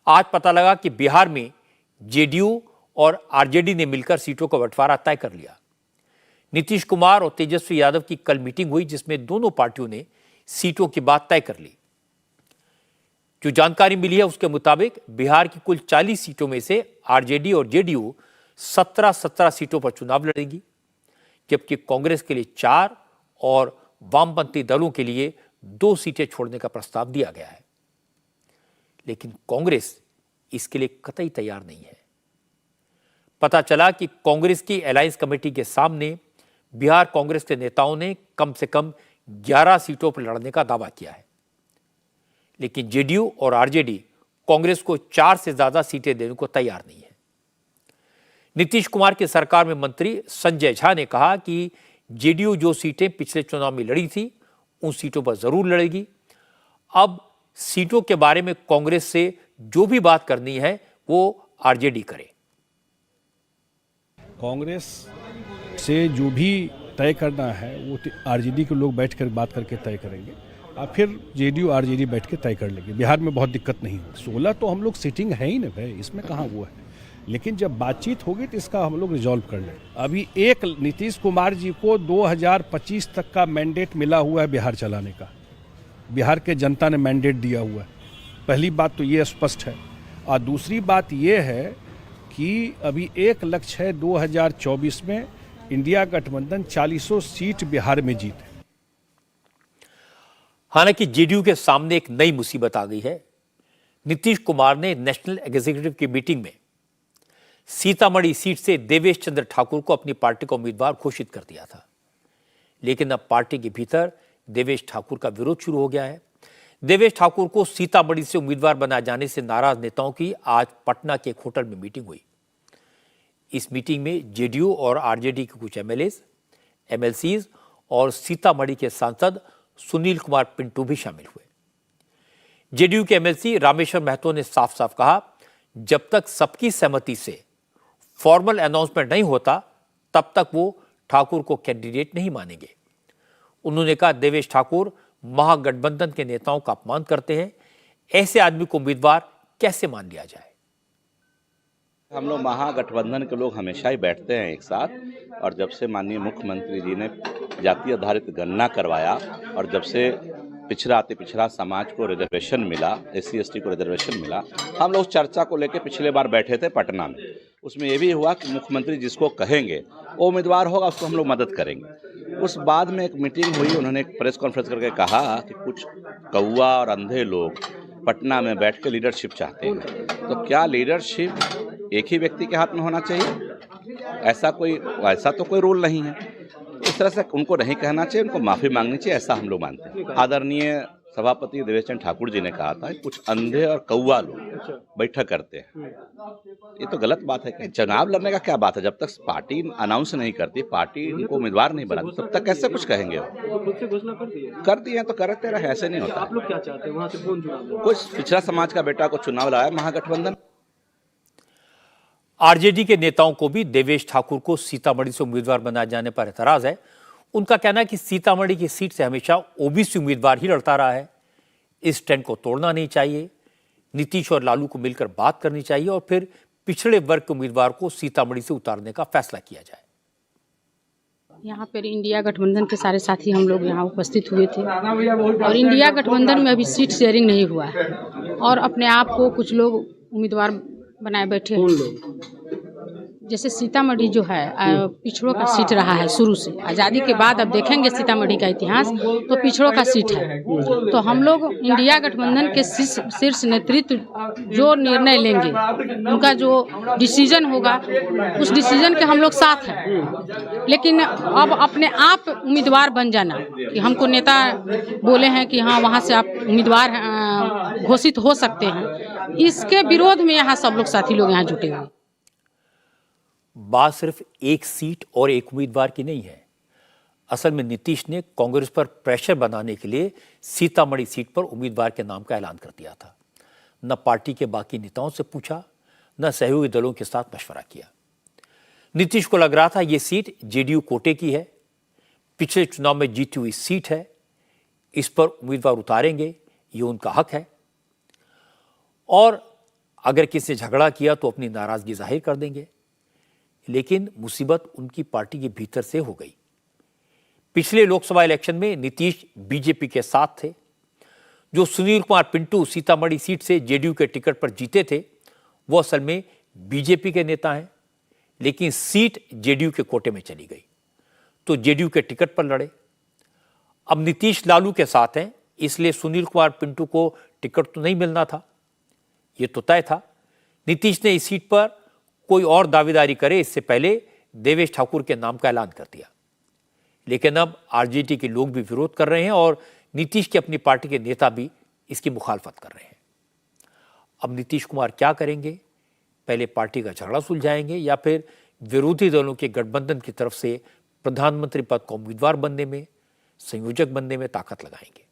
आज पता लगा कि बिहार में जेडीयू और आरजेडी ने मिलकर सीटों का बंटवारा तय कर लिया। नीतीश कुमार और तेजस्वी यादव की कल मीटिंग हुई, जिसमें दोनों पार्टियों ने सीटों की बात तय कर ली। जो जानकारी मिली है उसके मुताबिक बिहार की कुल 40 सीटों में से आरजेडी और जेडीयू 17 सीटों पर चुनाव लड़ेंगी, जबकि कांग्रेस के लिए 4 और वामपंथी दलों के लिए 2 सीटें छोड़ने का प्रस्ताव दिया गया है। लेकिन कांग्रेस इसके लिए कतई तैयार नहीं है। पता चला कि कांग्रेस की अलायंस कमेटी के सामने बिहार कांग्रेस के नेताओं ने कम से कम 11 सीटों पर लड़ने का दावा किया है, लेकिन जेडीयू और आरजेडी कांग्रेस को 4 से ज्यादा सीटें देने को तैयार नहीं है। नीतीश कुमार की सरकार में मंत्री संजय झा ने कहा कि जेडीयू जो सीटें पिछले चुनाव में लड़ी थी उन सीटों पर जरूर लड़ेगी। अब सीटों के बारे में कांग्रेस से जो भी बात करनी है वो आरजेडी करे। कांग्रेस से जो भी तय करना है वो आरजेडी के लोग बैठकर बात करके तय करेंगे और फिर जेडीयू आरजेडी बैठ के तय कर लेंगे। बिहार में बहुत दिक्कत नहीं होगी। 16 तो हम लोग सीटिंग है ही ना भाई, इसमें कहाँ वो है। लेकिन जब बातचीत होगी तो इसका हम लोग रिजॉल्व कर लें। अभी एक नीतीश कुमार जी को 2025 तक का मैंडेट मिला हुआ है बिहार चलाने का। बिहार के जनता ने मैंडेट दिया हुआ है। पहली बात तो ये स्पष्ट है। और दूसरी बात ये है कि अभी एक लक्ष्य है 2024 में इंडिया गठबंधन 40 सीट बिहार में जीते। हालांकि जेडीयू के सामने एक नई मुसीबत आ गई है। नीतीश कुमार ने नेशनल एग्जीक्यूटिव की मीटिंग में सीतामढ़ी सीट से देवेश चंद्र ठाकुर को अपनी पार्टी का उम्मीदवार घोषित कर दिया था, लेकिन अब पार्टी के भीतर देवेश ठाकुर का विरोध शुरू हो गया है। देवेश ठाकुर को सीतामढ़ी से उम्मीदवार बनाए जाने से नाराज नेताओं की आज पटना के एक होटल में मीटिंग हुई। इस मीटिंग में जेडीयू और आरजेडी के कुछ एमएलसीज और सीतामढ़ी के सांसद सुनील कुमार पिंटू भी शामिल हुए। जेडीयू के एमएलसी रामेश्वर महतो ने साफ साफ कहा, जब तक सबकी सहमति से फॉर्मल अनाउंसमेंट नहीं होता तब तक वो ठाकुर को कैंडिडेट नहीं मानेंगे। उन्होंने कहा, देवेश ठाकुर महागठबंधन के नेताओं का अपमान करते हैं, ऐसे आदमी को उम्मीदवार कैसे मान लिया जाए। हम लोग महागठबंधन के लोग हमेशा ही बैठते हैं एक साथ, और जब से माननीय मुख्यमंत्री जी ने जाति आधारित गणना करवाया और जब से पिछड़ा अति पिछड़ा समाज को रिजर्वेशन मिला, एससी एसटी को रिजर्वेशन मिला, हम लोग चर्चा को लेकर पिछले बार बैठे थे पटना में। उसमें ये भी हुआ कि मुख्यमंत्री जिसको कहेंगे वो उम्मीदवार होगा, उसको हम लोग मदद करेंगे। उस बाद में एक मीटिंग हुई, उन्होंने एक प्रेस कॉन्फ्रेंस करके कहा कि कुछ कौवा और अंधे लोग पटना में बैठ के लीडरशिप चाहते हैं। तो क्या लीडरशिप एक ही व्यक्ति के हाथ में होना चाहिए? ऐसा तो कोई रूल नहीं है। इस तरह से उनको नहीं कहना चाहिए, उनको माफ़ी मांगनी चाहिए, ऐसा हम लोग मानते हैं। आदरणीय सभापति देवेश चंद्र ठाकुर जी ने कहा था कुछ अंधे और कौवा लोग बैठक करते हैं, ये तो गलत बात है। चुनाव लड़ने का क्या बात है? जब तक पार्टी अनाउंस नहीं करती, पार्टी उनको उम्मीदवार नहीं बनाती, तब तक कैसे कुछ कहेंगे? खुद से घोषणा कर दिए तो करते रहे, ऐसे नहीं होता। आप लोग क्या चाहते हैं? वहाँ से कौन चुनाव? कुछ पिछड़ा समाज का बेटा को चुनाव लाया महागठबंधन। आरजेडी के नेताओं को भी देवेश ठाकुर को सीतामढ़ी से उम्मीदवार बनाए जाने पर एतराज है। उनका कहना है कि सीतामढ़ी की सीट से हमेशा ओबीसी उम्मीदवार ही लड़ता रहा है। इस ट्रेंड को तोड़ना नहीं चाहिए। नीतीश और लालू को मिलकर बात करनी चाहिए और फिर पिछड़े वर्ग के उम्मीदवार को सीतामढ़ी से उतारने का फैसला किया जाए। यहाँ पर इंडिया गठबंधन के सारे साथी हम लोग यहाँ उपस्थित हुए थे और इंडिया गठबंधन में अभी सीट शेयरिंग नहीं हुआ है और अपने आप को कुछ लोग उम्मीदवार बनाए बैठे हैं। जैसे सीतामढ़ी जो है पिछड़ों का सीट रहा है शुरू से, आज़ादी के बाद अब देखेंगे सीतामढ़ी का इतिहास तो पिछड़ों का सीट है। तो हम लोग इंडिया गठबंधन के शीर्ष नेतृत्व जो निर्णय लेंगे, उनका जो डिसीजन होगा उस डिसीजन के हम लोग साथ हैं। लेकिन अब अपने आप उम्मीदवार बन जाना कि हमको नेता बोले हैं कि हाँ वहाँ से आप उम्मीदवार घोषित हो सकते हैं, इसके विरोध में यहाँ सब लोग साथी लोग यहाँ जुटे हुए। बात सिर्फ एक सीट और एक उम्मीदवार की नहीं है। असल में नीतीश ने कांग्रेस पर प्रेशर बनाने के लिए सीतामढ़ी सीट पर उम्मीदवार के नाम का ऐलान कर दिया था। न पार्टी के बाकी नेताओं से पूछा, न सहयोगी दलों के साथ मशवरा किया। नीतीश को लग रहा था ये सीट जेडीयू कोटे की है, पिछले चुनाव में जीती हुई सीट है, इस पर उम्मीदवार उतारेंगे, ये उनका हक है। और अगर किसी ने झगड़ा किया तो अपनी नाराजगी जाहिर कर देंगे, लेकिन मुसीबत उनकी पार्टी के भीतर से हो गई। पिछले लोकसभा इलेक्शन में नीतीश बीजेपी के साथ थे। जो सुनील कुमार पिंटू सीतामढ़ी सीट से जेडीयू के टिकट पर जीते थे, वो असल में बीजेपी के नेता हैं, लेकिन सीट जेडीयू के कोटे में चली गई तो जेडीयू के टिकट पर लड़े। अब नीतीश लालू के साथ हैं, इसलिए सुनील कुमार पिंटू को टिकट तो नहीं मिलना था, ये तो तय था। नीतीश ने इस सीट पर कोई और दावेदारी करे इससे पहले देवेश ठाकुर के नाम का ऐलान कर दिया, लेकिन अब आरजेडी के लोग भी विरोध कर रहे हैं और नीतीश की अपनी पार्टी के नेता भी इसकी मुखालफत कर रहे हैं। अब नीतीश कुमार क्या करेंगे? पहले पार्टी का झगड़ा सुलझाएंगे या फिर विरोधी दलों के गठबंधन की तरफ से प्रधानमंत्री पद का उम्मीदवार बनने में, संयोजक बनने में ताकत लगाएंगे?